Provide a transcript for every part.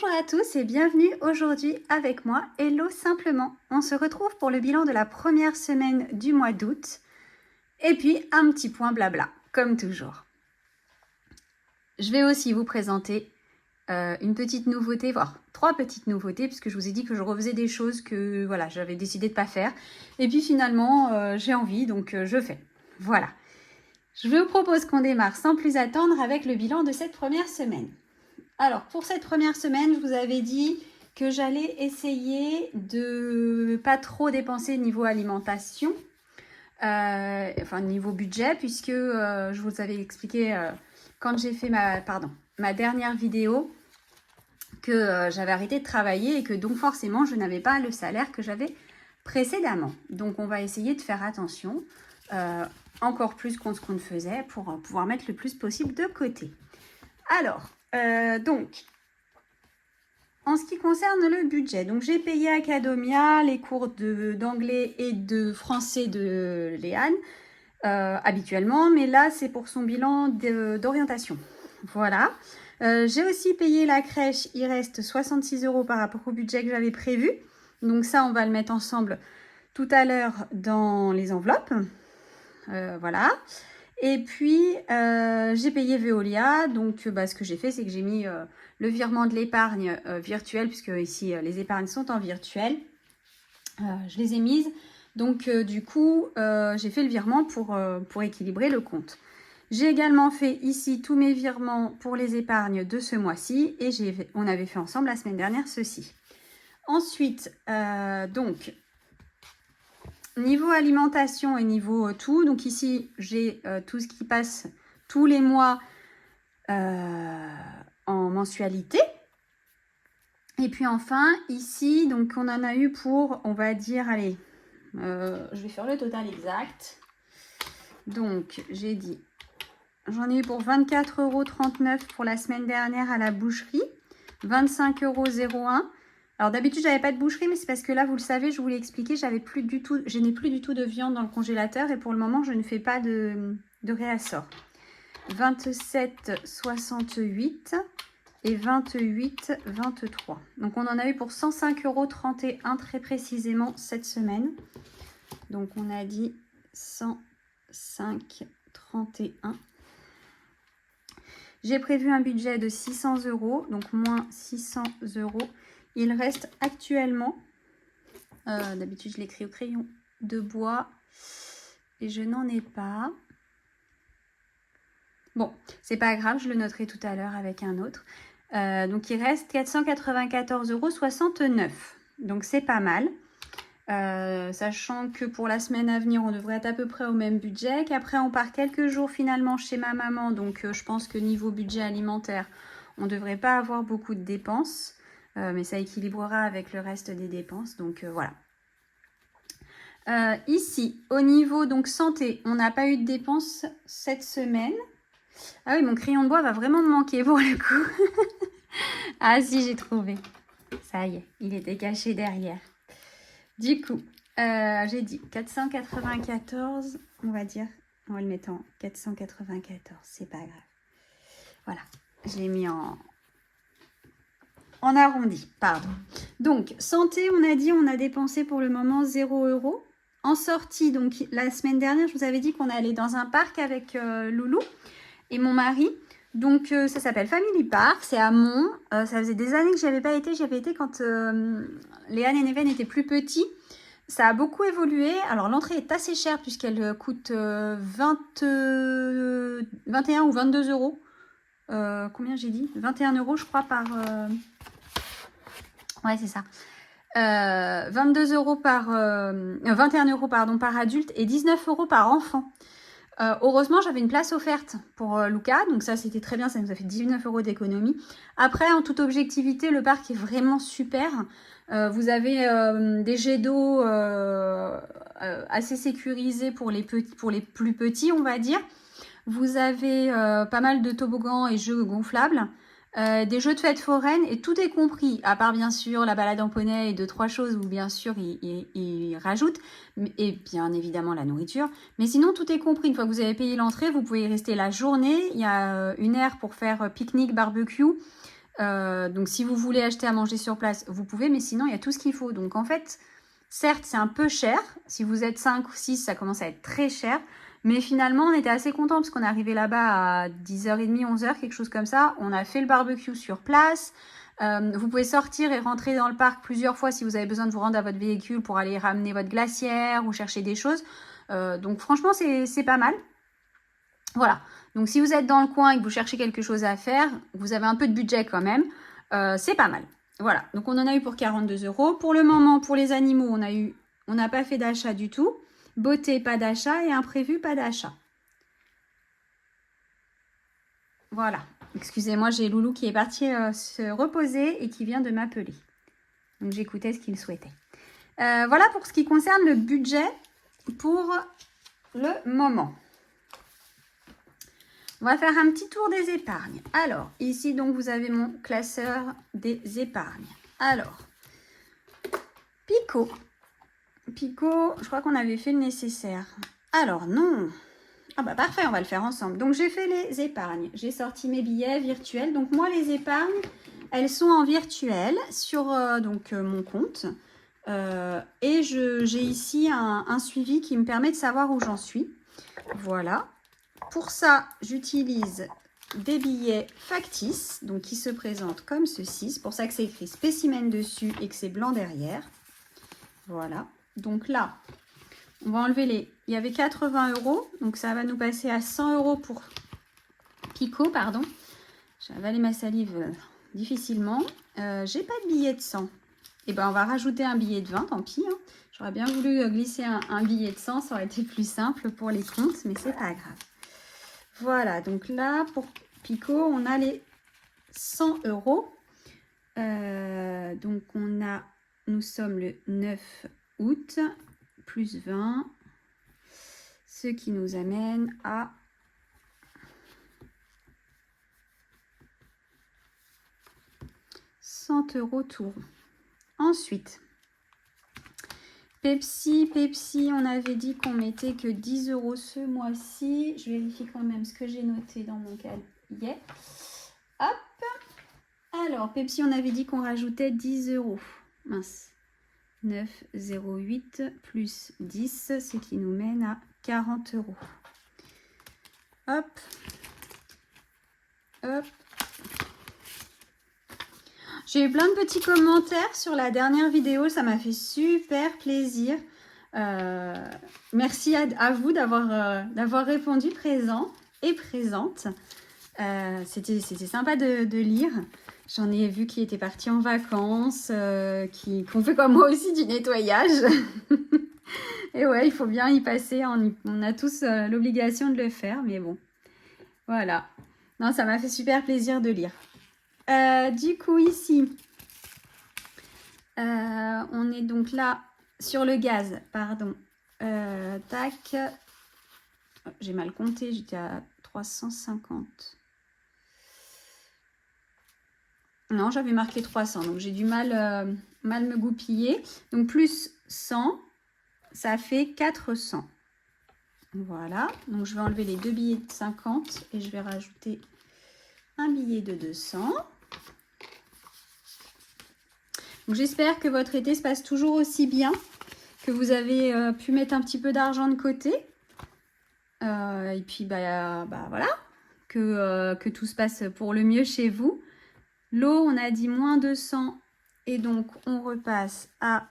Bonjour à tous et bienvenue aujourd'hui avec moi, Hello Simplement. On se retrouve pour le bilan de la première semaine du mois d'août et puis un petit point blabla, comme toujours. Je vais aussi vous présenter une petite nouveauté, voire 3 petites nouveautés, puisque je vous ai dit que je refaisais des choses que voilà, j'avais décidé de ne pas faire. Et puis finalement, j'ai envie, donc je fais. Voilà. Je vous propose qu'on démarre sans plus attendre avec le bilan de cette première semaine. Alors, pour cette première semaine, je vous avais dit que j'allais essayer de pas trop dépenser niveau alimentation, enfin niveau budget, puisque je vous avais expliqué quand j'ai fait ma dernière vidéo que j'avais arrêté de travailler et que donc forcément, je n'avais pas le salaire que j'avais précédemment. Donc, on va essayer de faire attention, encore plus qu'on ne faisait, pour pouvoir mettre le plus possible de côté. Alors, donc, en ce qui concerne le budget, donc j'ai payé à Academia les cours d'anglais et de français de Léane habituellement, mais là c'est pour son bilan d'orientation. Voilà. J'ai aussi payé la crèche, il reste 66 € par rapport au budget que j'avais prévu. Donc ça, on va le mettre ensemble tout à l'heure dans les enveloppes. Voilà. Et puis, j'ai payé Veolia. Donc, ce que j'ai fait, c'est que j'ai mis le virement de l'épargne virtuelle, puisque ici, les épargnes sont en virtuel. Je les ai mises. Donc, du coup, j'ai fait le virement pour équilibrer le compte. J'ai également fait ici tous mes virements pour les épargnes de ce mois-ci. Et on avait fait ensemble la semaine dernière ceci. Ensuite, donc... Niveau alimentation et niveau tout, donc ici j'ai tout ce qui passe tous les mois en mensualité. Et puis enfin ici, donc on en a eu pour, on va dire, allez, je vais faire le total exact. Donc j'ai dit, j'en ai eu pour 24,39 € pour la semaine dernière à la boucherie, 25,01 €. Alors d'habitude, j'avais pas de boucherie, mais c'est parce que là, vous le savez, je vous l'ai expliqué, je n'ai plus du tout de viande dans le congélateur et pour le moment, je ne fais pas de réassort. 27,68 et 28,23. Donc on en a eu pour 105,31 € très précisément cette semaine. Donc on a dit 105,31 €. J'ai prévu un budget de 600 €, donc moins 600 €. Il reste actuellement, d'habitude je l'écris au crayon de bois et je n'en ai pas. Bon, c'est pas grave, je le noterai tout à l'heure avec un autre. Donc il reste 494,69 €. Donc c'est pas mal. Sachant que pour la semaine à venir, on devrait être à peu près au même budget. Qu'après, on part quelques jours finalement chez ma maman. Donc je pense que niveau budget alimentaire, on ne devrait pas avoir beaucoup de dépenses. Mais ça équilibrera avec le reste des dépenses, donc voilà. Ici, au niveau donc santé, on n'a pas eu de dépenses cette semaine. Ah oui, mon crayon de bois va vraiment me manquer pour le coup. Ah si, j'ai trouvé. Ça y est, il était caché derrière. Du coup, j'ai dit 494, on va dire. On va le mettre en 494, c'est pas grave. Voilà, je l'ai mis en arrondi, pardon. Donc, santé, on a dit, on a dépensé pour le moment 0 €. En sortie, donc la semaine dernière, je vous avais dit qu'on allait dans un parc avec Loulou et mon mari. Donc, ça s'appelle Family Park, c'est à Mont. Ça faisait des années que j'y avais pas été. J'y avais été quand Léane et Neven étaient plus petits. Ça a beaucoup évolué. Alors, l'entrée est assez chère puisqu'elle coûte 21 ou 22 €. Combien j'ai dit? 21 € je crois par... Ouais, c'est ça. 22 € par... 21 € pardon, par adulte et 19 € par enfant. Heureusement, j'avais une place offerte pour Luca. Donc ça, c'était très bien. Ça nous a fait 19 € d'économie. Après, en toute objectivité, le parc est vraiment super. Vous avez des jets d'eau assez sécurisés pour les plus petits, on va dire. Vous avez pas mal de toboggans et jeux gonflables. Des jeux de fête foraine et tout est compris, à part bien sûr la balade en poney et 2-3 choses où bien sûr ils rajoutent, et bien évidemment la nourriture, mais sinon tout est compris. Une fois que vous avez payé l'entrée, vous pouvez y rester la journée. Il y a une aire pour faire pique-nique, barbecue, Donc si vous voulez acheter à manger sur place, vous pouvez, mais sinon il y a tout ce qu'il faut. Donc en fait, certes c'est un peu cher, si vous êtes 5 ou 6, ça commence à être très cher, mais finalement on était assez contents parce qu'on est arrivé là-bas à 10h30, 11h, quelque chose comme ça. On a fait le barbecue sur place. Vous pouvez sortir et rentrer dans le parc plusieurs fois si vous avez besoin de vous rendre à votre véhicule pour aller ramener votre glacière ou chercher des choses. Donc franchement c'est pas mal. Voilà, donc si vous êtes dans le coin et que vous cherchez quelque chose à faire, vous avez un peu de budget quand même, c'est pas mal. Voilà, donc on en a eu pour 42 €. Pour le moment, pour les animaux, on n'a pas fait d'achat du tout. Beauté, pas d'achat, et imprévu, pas d'achat. Voilà, excusez-moi, j'ai Loulou qui est parti se reposer et qui vient de m'appeler. Donc j'écoutais ce qu'il souhaitait. Voilà pour ce qui concerne le budget pour le moment. On va faire un petit tour des épargnes. Alors, ici, donc, vous avez mon classeur des épargnes. Alors, Pico. Pico, je crois qu'on avait fait le nécessaire. Alors, non. Ah bah parfait, on va le faire ensemble. Donc, j'ai fait les épargnes. J'ai sorti mes billets virtuels. Donc, moi, les épargnes, elles sont en virtuel sur mon compte. Et j'ai ici un suivi qui me permet de savoir où j'en suis. Voilà. Pour ça, j'utilise des billets factices, donc qui se présentent comme ceci. C'est pour ça que c'est écrit spécimen dessus et que c'est blanc derrière. Voilà. Donc là, on va enlever il y avait 80 €, donc ça va nous passer à 100 € pour Pico, pardon. J'ai avalé ma salive difficilement. J'ai pas de billet de 100. Et ben on va rajouter un billet de 20, tant pis. Hein. J'aurais bien voulu glisser un billet de 100, ça aurait été plus simple pour les comptes, mais c'est pas grave. Voilà, donc là, pour Pico, on a les 100 €. Donc, nous sommes le 9 août, plus 20, ce qui nous amène à 100 € tout rond. Ensuite, Pepsi, on avait dit qu'on mettait que 10 € ce mois-ci. Je vérifie quand même ce que j'ai noté dans mon cahier. Hop. Alors, Pepsi, on avait dit qu'on rajoutait 10 €. Mince. 9,08 plus 10, ce qui nous mène à 40 €. Hop. Hop. J'ai eu plein de petits commentaires sur la dernière vidéo, ça m'a fait super plaisir. Merci à vous d'avoir répondu présent et présente. C'était sympa de lire. J'en ai vu qui étaient partis en vacances, qui ont fait comme moi aussi du nettoyage. Et ouais, il faut bien y passer. On a tous l'obligation de le faire, mais bon. Voilà. Non, ça m'a fait super plaisir de lire. Du coup, ici, on est donc là sur le gaz, pardon. Tac. J'ai mal compté, j'étais à 350. Non, j'avais marqué 300, donc j'ai du mal me goupiller. Donc plus 100, ça fait 400. Voilà, donc je vais enlever les deux billets de 50 et je vais rajouter un billet de 200. Donc j'espère que votre été se passe toujours aussi bien, que vous avez pu mettre un petit peu d'argent de côté. Et puis voilà, que tout se passe pour le mieux chez vous. L'eau, on a dit moins 200 et donc on repasse à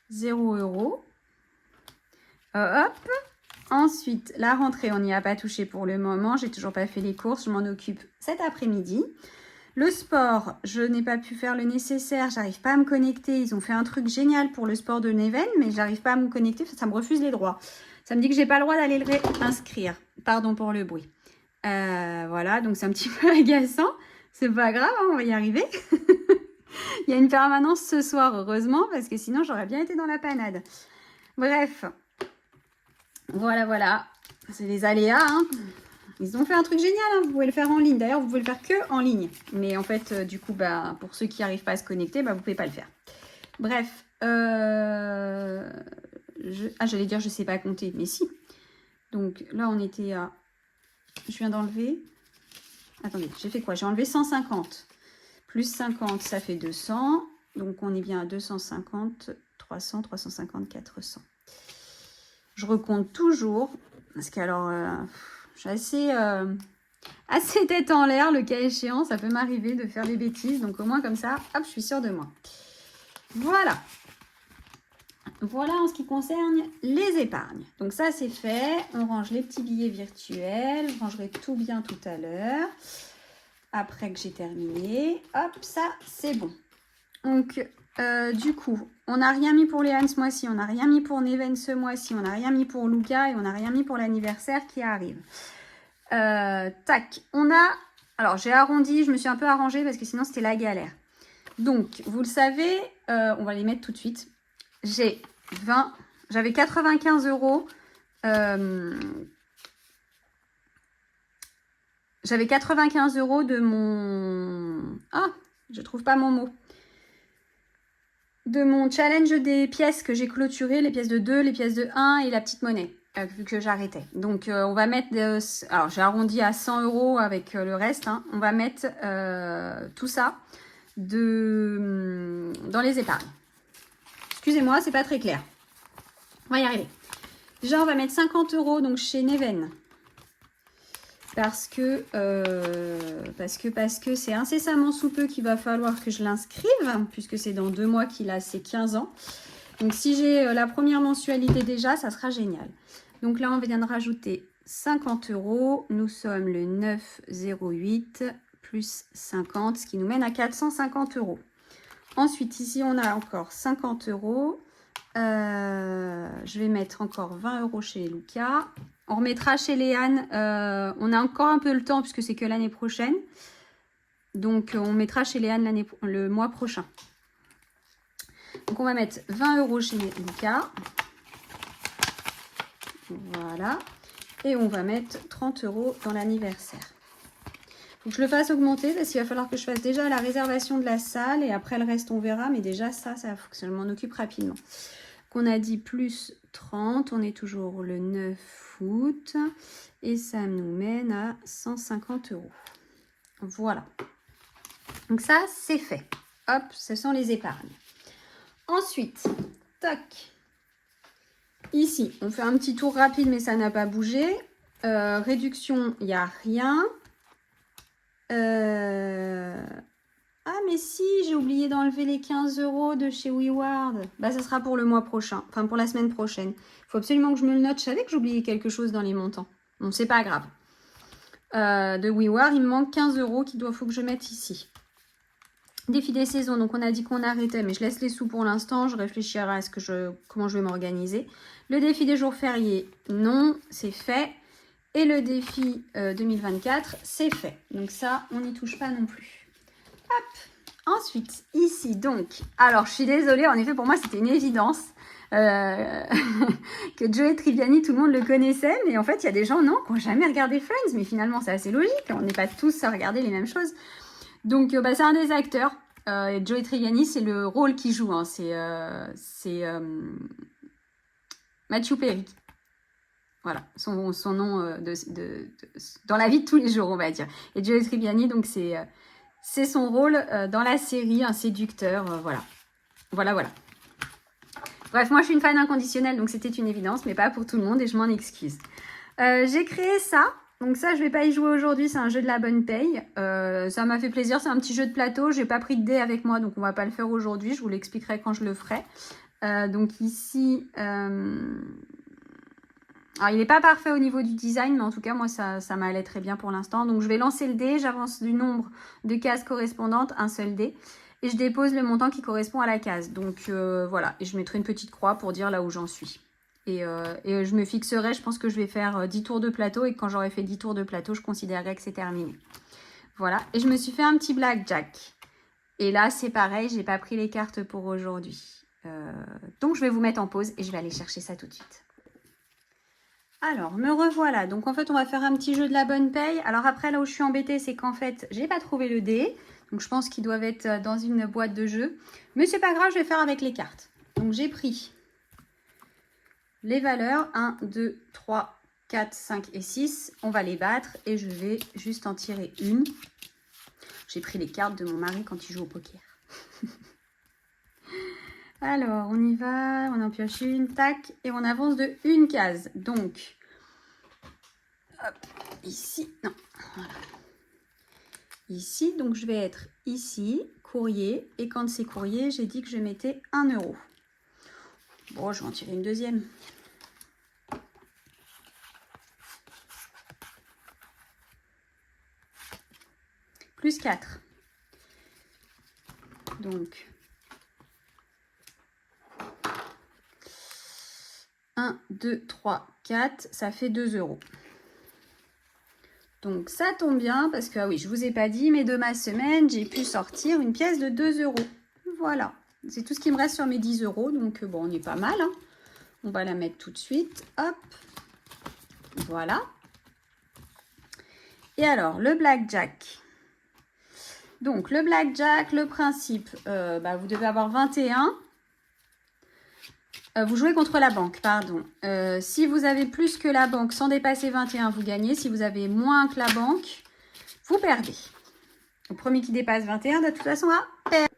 0 €. Hop. Ensuite, la rentrée, on n'y a pas touché pour le moment. J'ai toujours pas fait les courses. Je m'en occupe cet après-midi. Le sport, je n'ai pas pu faire le nécessaire. J'arrive pas à me connecter. Ils ont fait un truc génial pour le sport de Neven, mais j'arrive pas à me connecter. Ça me refuse les droits. Ça me dit que j'ai pas le droit d'aller le réinscrire. Pardon pour le bruit. Voilà, donc c'est un petit peu agaçant. C'est pas grave, hein, on va y arriver. Il y a une permanence ce soir, heureusement, parce que sinon j'aurais bien été dans la panade. Bref, voilà. C'est les aléas, hein. Ils ont fait un truc génial, hein. Vous pouvez le faire en ligne. D'ailleurs, vous pouvez le faire que en ligne. Mais en fait, du coup, pour ceux qui n'arrivent pas à se connecter, vous ne pouvez pas le faire. Bref, j'allais dire je sais pas compter, mais si. Donc là, on était à... Je viens d'enlever Attendez, j'ai fait quoi? J'ai enlevé 150. Plus 50, ça fait 200. Donc, on est bien à 250, 300, 350, 400. Je recompte toujours. Parce qu'alors, je suis assez tête en l'air. Le cas échéant, ça peut m'arriver de faire des bêtises. Donc, au moins, comme ça, hop, je suis sûre de moi. Voilà. Voilà en ce qui concerne les épargnes. Donc ça, c'est fait. On range les petits billets virtuels. Je rangerai tout bien tout à l'heure. Après que j'ai terminé. Hop, ça, c'est bon. Donc, du coup, on n'a rien mis pour Léane ce mois-ci. On n'a rien mis pour Neven ce mois-ci. On n'a rien mis pour Luca. Et on n'a rien mis pour l'anniversaire qui arrive. Tac. On a... Alors, j'ai arrondi. Je me suis un peu arrangée parce que sinon, c'était la galère. Donc, vous le savez, on va les mettre tout de suite. J'avais 95 euros. J'avais 95 euros de mon... Ah, je trouve pas mon mot. De mon challenge des pièces que j'ai clôturé, les pièces de 2, les pièces de 1 et la petite monnaie, vu que j'arrêtais. Donc, on va mettre... alors, j'ai arrondi à 100 euros avec le reste. Hein. On va mettre tout ça dans les épargnes. Excusez-moi, c'est pas très clair. On va y arriver. Déjà, on va mettre 50 euros donc chez Neven. Parce que c'est incessamment sous peu qu'il va falloir que je l'inscrive, puisque c'est dans 2 mois qu'il a ses 15 ans. Donc, si j'ai la première mensualité déjà, ça sera génial. Donc là, on vient de rajouter 50 euros. Nous sommes le 9,08 plus 50, ce qui nous mène à 450 euros. Ensuite, ici, on a encore 50 euros. Je vais mettre encore 20 euros chez Luca. On remettra chez Léane. On a encore un peu le temps puisque c'est que l'année prochaine. Donc, on mettra chez Léane le mois prochain. Donc, on va mettre 20 euros chez Luca. Voilà. Et on va mettre 30 euros dans l'anniversaire. Faut que je le fasse augmenter parce qu'il va falloir que je fasse déjà la réservation de la salle et après le reste on verra, mais déjà ça faut que je m'en occupe rapidement. Qu'on a dit plus 30, on est toujours le 9 août et ça nous mène à 150 euros. Voilà. Donc ça c'est fait. Hop, ce sont les épargnes. Ensuite, toc. Ici, on fait un petit tour rapide mais ça n'a pas bougé. Réduction, il n'y a rien. Ah mais si, j'ai oublié d'enlever les 15 euros de chez WeWard. Bah ça sera pour le mois prochain, enfin pour la semaine prochaine. Il faut absolument que je me le note. Je savais que j'oubliais quelque chose dans les montants. Bon, c'est pas grave. De WeWard, il me manque 15 euros qu'il faut que je mette ici. Défi des saisons, donc on a dit qu'on arrêtait, mais je laisse les sous pour l'instant. Je réfléchirai à comment je vais m'organiser. Le défi des jours fériés, non, c'est fait. Et le défi 2024, c'est fait. Donc ça, on n'y touche pas non plus. Hop. Ensuite, ici, donc. Alors, je suis désolée. En effet, pour moi, c'était une évidence. Que Joey Tribbiani, tout le monde le connaissait. Mais en fait, il y a des gens, non, qui n'ont jamais regardé Friends. Mais finalement, c'est assez logique. On n'est pas tous à regarder les mêmes choses. Donc, c'est un des acteurs. Joey Tribbiani, c'est le rôle qu'il joue. Hein. C'est Matthew Perry. Voilà, son nom dans la vie de tous les jours, on va dire. Et Joey Tribbiani, donc c'est son rôle dans la série, un séducteur, voilà. Voilà. Bref, moi je suis une fan inconditionnelle, donc c'était une évidence, mais pas pour tout le monde et je m'en excuse. J'ai créé ça, donc ça je vais pas y jouer aujourd'hui, c'est un jeu de la bonne paye. Ça m'a fait plaisir, c'est un petit jeu de plateau, j'ai pas pris de dés avec moi, donc on va pas le faire aujourd'hui, je vous l'expliquerai quand je le ferai. Donc ici... Alors, il n'est pas parfait au niveau du design, mais en tout cas, moi, ça m'allait très bien pour l'instant. Donc, je vais lancer le dé, j'avance du nombre de cases correspondantes, un seul dé, et je dépose le montant qui correspond à la case. Donc, voilà, et je mettrai une petite croix pour dire là où j'en suis. Et je me fixerai, je pense que je vais faire 10 tours de plateau, et quand j'aurai fait 10 tours de plateau, je considérerai que c'est terminé. Voilà, et je me suis fait un petit blackjack. Et là, c'est pareil, j'ai pas pris les cartes pour aujourd'hui. Donc, je vais vous mettre en pause, et je vais aller chercher ça tout de suite. Alors, me revoilà. Donc, en fait, on va faire un petit jeu de la bonne paye. Alors, après, là où je suis embêtée, c'est qu'en fait, j'ai pas trouvé le dé. Donc, je pense qu'ils doivent être dans une boîte de jeu. Mais c'est pas grave, je vais faire avec les cartes. Donc, j'ai pris les valeurs 1, 2, 3, 4, 5 et 6. On va les battre et je vais juste en tirer une. J'ai pris les cartes de mon mari quand il joue au poker. Alors, on y va, on en pioche une, tac, et on avance de une case. Donc, hop, ici, non, voilà. Ici, donc je vais être ici, courrier, et quand c'est courrier, j'ai dit que je mettais 1 €. Bon, je vais en tirer une deuxième. Plus 4. Donc, 1, 2, 3, 4, ça fait 2 €. Donc ça tombe bien parce que, ah oui, je ne vous ai pas dit, mais de ma semaine, j'ai pu sortir une pièce de 2 €. Voilà, c'est tout ce qui me reste sur mes 10 €. Donc bon, on est pas mal, hein. On va la mettre tout de suite. Hop, voilà. Et alors, le blackjack. Donc le blackjack, le principe, vous devez avoir 21. Vous jouez contre la banque, pardon. Si vous avez plus que la banque sans dépasser 21, vous gagnez. Si vous avez moins que la banque, vous perdez. Le premier qui dépasse 21, de toute façon, va perdre.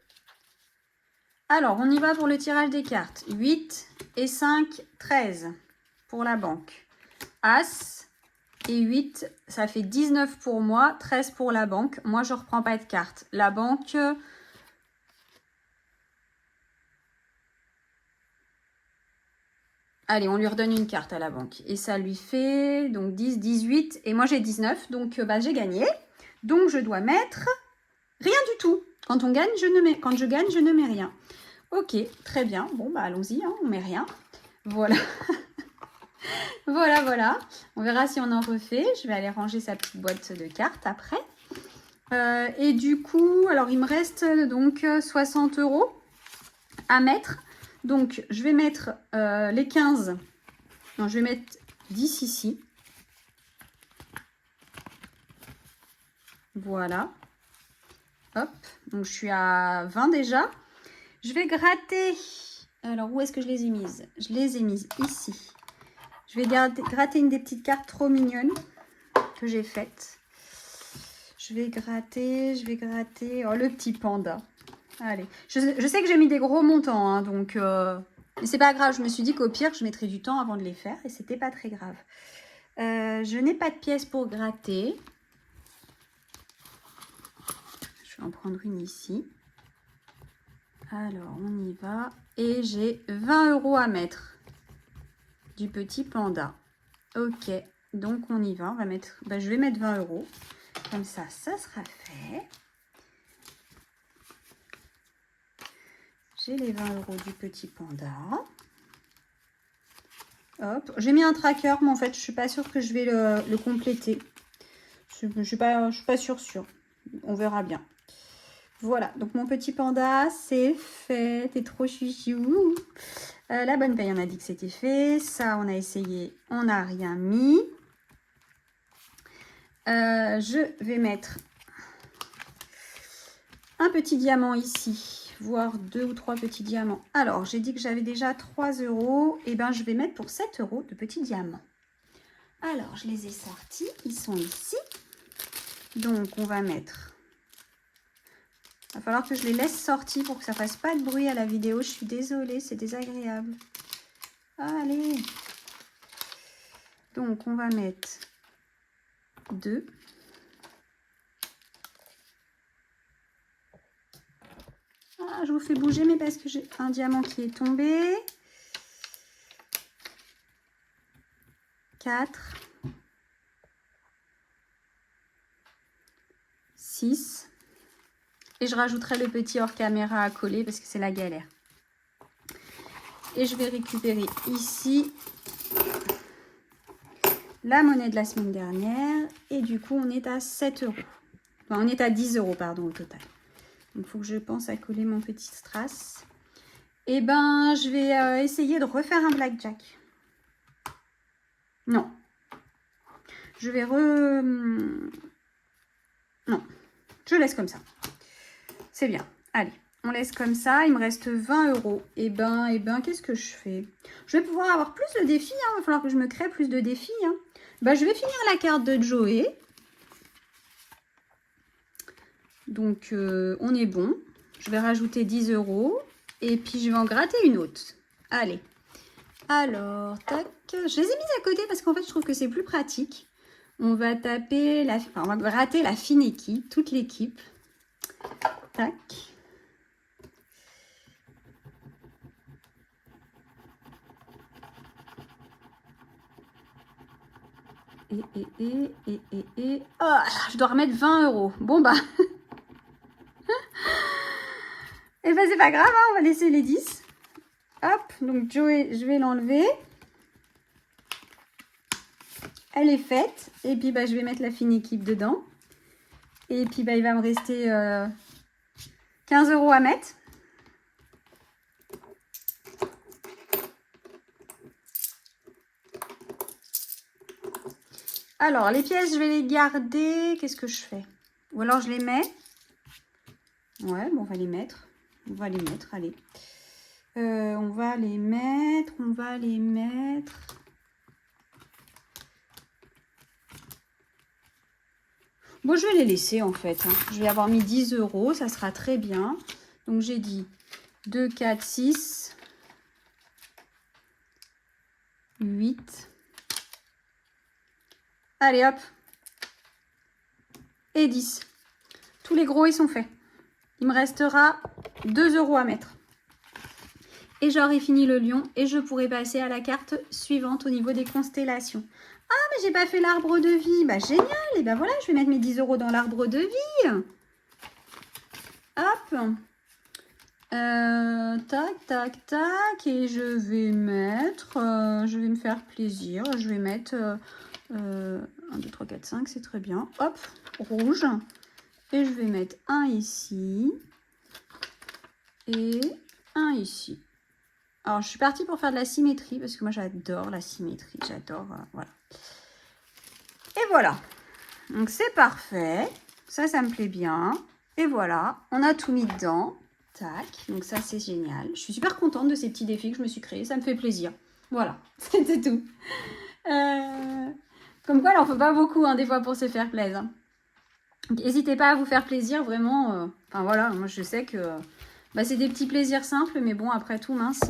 Alors, on y va pour le tirage des cartes. 8 et 5, 13 pour la banque. As et 8, ça fait 19 pour moi, 13 pour la banque. Moi, je ne reprends pas de carte. La banque... Allez, on lui redonne une carte à la banque. Et ça lui fait donc 10, 18. Et moi, j'ai 19. Donc, j'ai gagné. Donc, je dois mettre rien du tout. Quand on gagne, quand je gagne, je ne mets rien. Ok, très bien. Bon, allons-y. Hein, on met rien. Voilà. Voilà. On verra si on en refait. Je vais aller ranger sa petite boîte de cartes après. Et du coup, alors, il me reste donc 60 € à mettre. Donc, je vais mettre les 15. Non, je vais mettre 10 ici. Voilà. Hop. Donc, je suis à 20 déjà. Je vais gratter. Alors, où est-ce que je les ai mises? Je les ai mises ici. Je vais gratter une des petites cartes trop mignonnes que j'ai faites. Je vais gratter. Oh, le petit panda. Allez, je sais que j'ai mis des gros montants, hein, donc mais c'est pas grave. Je me suis dit qu'au pire, je mettrais du temps avant de les faire et c'était pas très grave. Je n'ai pas de pièces pour gratter. Je vais en prendre une ici. Alors, on y va. Et j'ai 20 € à mettre du petit panda. Ok, donc on y va. On va mettre, je vais mettre 20 €. Comme ça, ça sera fait. J'ai les 20 € du petit panda. Hop, j'ai mis un tracker, mais en fait, je suis pas sûre que je vais le compléter. Je suis pas sûre. On verra bien. Voilà, donc mon petit panda, c'est fait. T'es trop chouchou. La bonne paye, on a dit que c'était fait. Ça, on a essayé, on n'a rien mis. Je vais mettre un petit diamant ici. Voire 2 ou 3 petits diamants. Alors, j'ai dit que j'avais déjà 3 €. Et je vais mettre pour 7 € de petits diamants. Alors, je les ai sortis. Ils sont ici. Donc, on va mettre... Il va falloir que je les laisse sortir pour que ça fasse pas de bruit à la vidéo. Je suis désolée, c'est désagréable. Allez. Donc, on va mettre 2. Je vous fais bouger, mais parce que j'ai un diamant qui est tombé. 4. 6. Et je rajouterai le petit hors caméra à coller parce que c'est la galère. Et je vais récupérer ici la monnaie de la semaine dernière. Et du coup, on est à 7 €. Enfin, on est à 10 € pardon, au total. Donc, il faut que je pense à coller mon petit strass. Et je vais essayer de refaire un blackjack. Non. Je vais Non. Je laisse comme ça. C'est bien. Allez, on laisse comme ça. Il me reste 20 €. Et qu'est-ce que je fais? Je vais pouvoir avoir plus de défis. Hein. Il va falloir que je me crée plus de défis. Hein. Je vais finir la carte de Joey. Donc, on est bon. Je vais rajouter 10 €. Et puis, je vais en gratter une autre. Allez. Alors, tac. Je les ai mises à côté parce qu'en fait, je trouve que c'est plus pratique. On va taper, on va gratter la fine équipe, toute l'équipe. Tac. Oh, je dois remettre 20 €. Bon, bah. Et bah, c'est pas grave, hein, on va laisser les 10. Hop, donc Joey, je vais l'enlever. Elle est faite. Et puis, bah, je vais mettre la fine équipe dedans. Et puis, bah, il va me rester 15 € à mettre. Alors, les pièces, je vais les garder. Qu'est-ce que je fais? Ou alors, je les mets. Ouais, bon, on va les mettre. On va les mettre, allez. On va les mettre. Bon, je vais les laisser, en fait. Hein. Je vais avoir mis 10 €. Ça sera très bien. Donc, j'ai dit 2, 4, 6, 8... Allez, hop. Et 10. Tous les gros, ils sont faits. Il me restera 2 € à mettre. Et j'aurai fini le lion. Et je pourrai passer à la carte suivante au niveau des constellations. Ah, mais j'ai pas fait l'arbre de vie. Bah, génial. Et ben voilà, je vais mettre mes 10 € dans l'arbre de vie. Hop. Tac, tac, tac. Et je vais mettre... je vais me faire plaisir. Je vais mettre... 1, 2, 3, 4, 5, c'est très bien. Hop, rouge. Et je vais mettre un ici. Et un ici. Alors, je suis partie pour faire de la symétrie, parce que moi, j'adore la symétrie. J'adore, voilà. Et voilà. Donc, c'est parfait. Ça me plaît bien. Et voilà, on a tout mis dedans. Tac, donc ça, c'est génial. Je suis super contente de ces petits défis que je me suis créés. Ça me fait plaisir. Voilà, c'était tout. Comme quoi, il n'en faut pas beaucoup, hein, des fois, pour se faire plaisir. N'hésitez pas à vous faire plaisir, vraiment. Enfin, voilà, moi, je sais que c'est des petits plaisirs simples, mais bon, après tout, mince,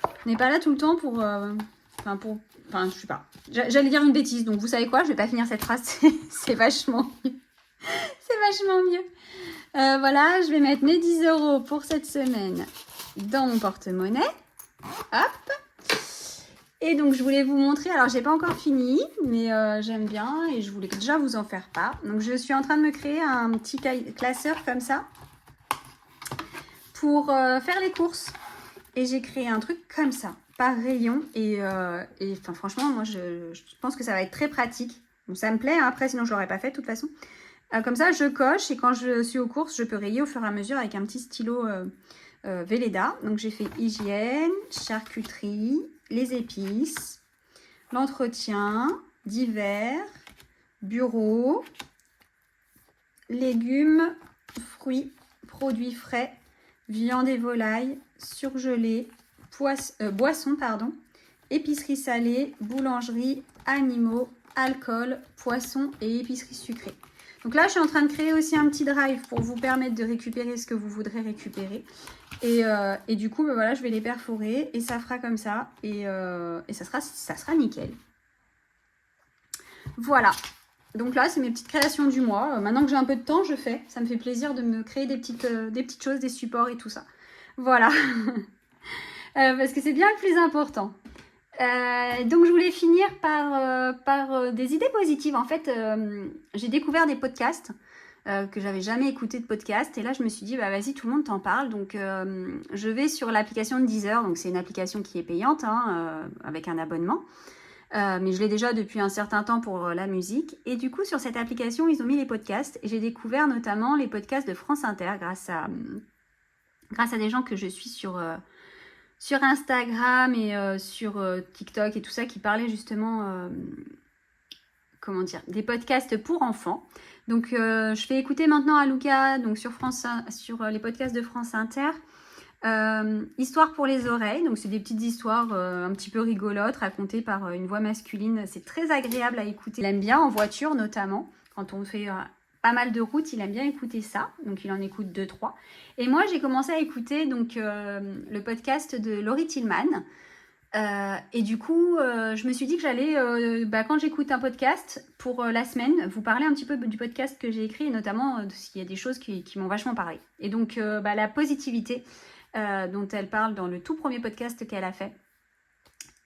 on n'est pas là tout le temps pour... Enfin, je sais pas. J'allais dire une bêtise, donc vous savez quoi? Je vais pas finir cette phrase, c'est vachement mieux. C'est vachement mieux. Voilà, je vais mettre mes 10 € pour cette semaine dans mon porte-monnaie. Hop! Et donc, je voulais vous montrer, alors j'ai pas encore fini, mais j'aime bien et je voulais déjà vous en faire part. Donc, je suis en train de me créer un petit classeur comme ça pour faire les courses. Et j'ai créé un truc comme ça, par rayon. Et enfin, franchement, moi, je pense que ça va être très pratique. Bon, ça me plaît, hein, après, sinon je l'aurais pas fait de toute façon. Comme ça, je coche et quand je suis aux courses, je peux rayer au fur et à mesure avec un petit stylo Velleda. Donc, j'ai fait hygiène, charcuterie, les épices, l'entretien, divers, bureau, légumes, fruits, produits frais, viande et volaille, surgelés, boissons, épicerie salée, boulangerie, animaux, alcool, poissons et épicerie sucrée. Donc là, je suis en train de créer aussi un petit drive pour vous permettre de récupérer ce que vous voudrez récupérer. Et du coup, voilà, je vais les perforer et ça fera comme ça. Et ça sera nickel. Voilà. Donc là, c'est mes petites créations du mois. Maintenant que j'ai un peu de temps, je fais. Ça me fait plaisir de me créer des petites choses, des supports et tout ça. Voilà. Parce que c'est bien le plus important. Donc je voulais finir par des idées positives. En fait, j'ai découvert des podcasts que j'avais jamais écouté de podcast. Et là, je me suis dit, bah vas-y, tout le monde t'en parle. Donc, je vais sur l'application de Deezer. Donc, c'est une application qui est payante, hein, avec un abonnement. Mais je l'ai déjà depuis un certain temps pour la musique. Et du coup, sur cette application, ils ont mis les podcasts. Et j'ai découvert notamment les podcasts de France Inter grâce à des gens que je suis sur Instagram et sur TikTok et tout ça qui parlaient justement, des podcasts pour enfants. Donc, je fais écouter maintenant à Luca, donc sur les podcasts de France Inter, Histoire pour les oreilles, donc c'est des petites histoires un petit peu rigolotes racontées par une voix masculine. C'est très agréable à écouter. Il aime bien en voiture notamment, quand on fait pas mal de routes, il aime bien écouter ça, donc il en écoute 2-3. Et moi j'ai commencé à écouter donc le podcast de Laurie Tillman. Et du coup, je me suis dit que j'allais, quand j'écoute un podcast pour la semaine, vous parler un petit peu du podcast que j'ai écrit, et notamment s'il y a des choses qui m'ont vachement parlé. Et donc, la positivité dont elle parle dans le tout premier podcast qu'elle a fait.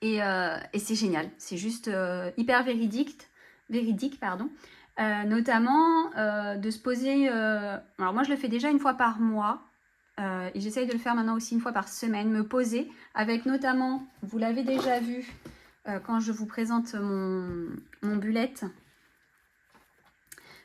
Et c'est génial, c'est juste hyper véridique, notamment de se poser... alors moi, je le fais déjà une fois par mois. Et j'essaye de le faire maintenant aussi une fois par semaine, me poser avec notamment, vous l'avez déjà vu quand je vous présente mon bullet,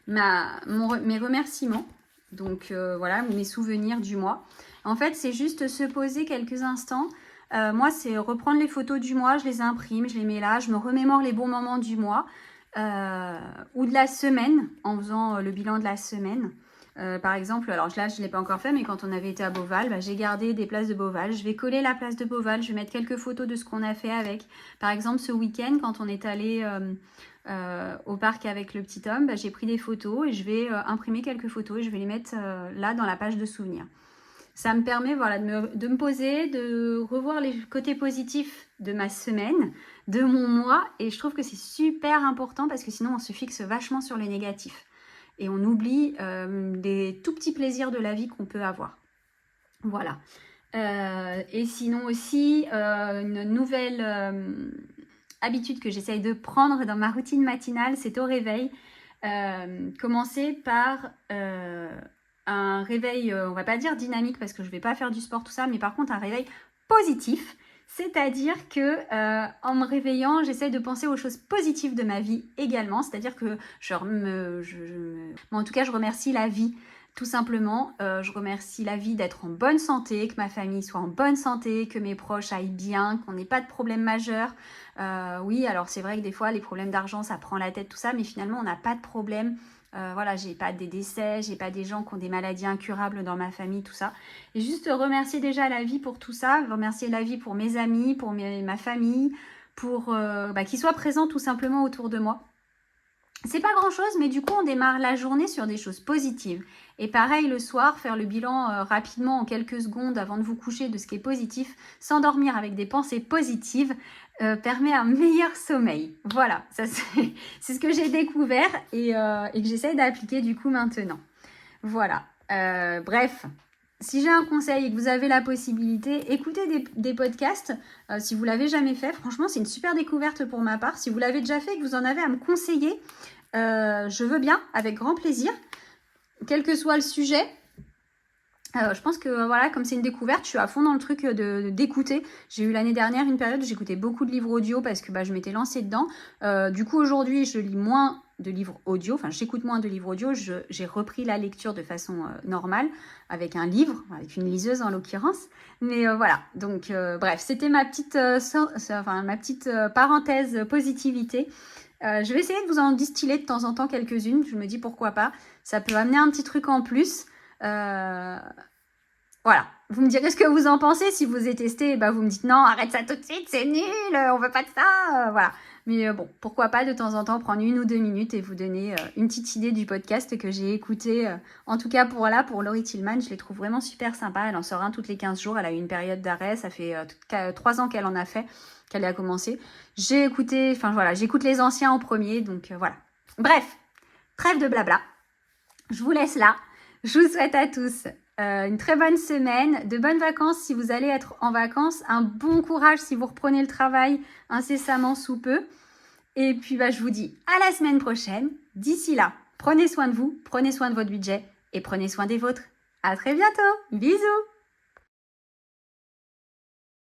mes remerciements, donc voilà, mes souvenirs du mois. En fait, c'est juste se poser quelques instants. Moi, c'est reprendre les photos du mois, je les imprime, je les mets là, je me remémore les bons moments du mois ou de la semaine en faisant le bilan de la semaine. Par exemple, alors là je ne l'ai pas encore fait, mais quand on avait été à Beauval, j'ai gardé des places de Beauval. Je vais coller la place de Beauval, je vais mettre quelques photos de ce qu'on a fait avec. Par exemple, ce week-end, quand on est allé au parc avec le petit homme, j'ai pris des photos et je vais imprimer quelques photos et je vais les mettre là dans la page de souvenirs. Ça me permet voilà, de me poser, de revoir les côtés positifs de ma semaine, de mon mois, et je trouve que c'est super important parce que sinon on se fixe vachement sur les négatifs. Et on oublie des tout petits plaisirs de la vie qu'on peut avoir. Voilà. Et sinon aussi, une nouvelle habitude que j'essaye de prendre dans ma routine matinale, c'est au réveil. Commencer par un réveil, on va pas dire dynamique parce que je vais pas faire du sport, tout ça, mais par contre un réveil positif. C'est-à-dire que en me réveillant, j'essaie de penser aux choses positives de ma vie également. C'est-à-dire que en tout cas, je remercie la vie, tout simplement. Je remercie la vie d'être en bonne santé, que ma famille soit en bonne santé, que mes proches aillent bien, qu'on n'ait pas de problème majeur. Oui, alors c'est vrai que des fois, les problèmes d'argent, ça prend la tête, tout ça, mais finalement, on n'a pas de problème. Voilà, j'ai pas des décès, j'ai pas des gens qui ont des maladies incurables dans ma famille, tout ça. Et juste remercier déjà la vie pour tout ça, remercier la vie pour mes amis, pour ma famille, pour qu'ils soient présents tout simplement autour de moi. C'est pas grand chose, mais du coup on démarre la journée sur des choses positives. Et pareil le soir, faire le bilan rapidement en quelques secondes avant de vous coucher de ce qui est positif, s'endormir avec des pensées positives, permet un meilleur sommeil. Voilà, ça c'est ce que j'ai découvert et que j'essaie d'appliquer du coup maintenant. Voilà, bref. Si j'ai un conseil et que vous avez la possibilité, écoutez des podcasts. Si vous ne l'avez jamais fait, franchement, c'est une super découverte pour ma part. Si vous l'avez déjà fait et que vous en avez à me conseiller, je veux bien, avec grand plaisir, quel que soit le sujet. Je pense que voilà, comme c'est une découverte, je suis à fond dans le truc d'écouter. J'ai eu l'année dernière une période où j'écoutais beaucoup de livres audio parce que je m'étais lancée dedans. Du coup, aujourd'hui, je lis moins de livres audio, enfin j'écoute moins de livres audio, j'ai repris la lecture de façon normale, avec un livre, avec une liseuse en l'occurrence, mais voilà, donc bref, c'était ma petite parenthèse positivité. Je vais essayer de vous en distiller de temps en temps quelques-unes, je me dis pourquoi pas, ça peut amener un petit truc en plus. Voilà, vous me direz ce que vous en pensez. Si vous avez testé, vous me dites non, arrête ça tout de suite, c'est nul, on veut pas de ça, voilà. Mais bon, pourquoi pas de temps en temps prendre 1 ou 2 minutes et vous donner une petite idée du podcast que j'ai écouté. En tout cas pour Laurie Tillman, je les trouve vraiment super sympa. Elle en sort un toutes les 15 jours, elle a eu une période d'arrêt, ça fait 3 ans qu'elle en a fait, qu'elle a commencé. J'écoute les anciens en premier, donc voilà. Bref, trêve de blabla, je vous laisse là. Je vous souhaite à tous une très bonne semaine, de bonnes vacances si vous allez être en vacances, un bon courage si vous reprenez le travail incessamment sous peu. Et puis je vous dis à la semaine prochaine. D'ici là, prenez soin de vous, prenez soin de votre budget et prenez soin des vôtres. À très bientôt, bisous!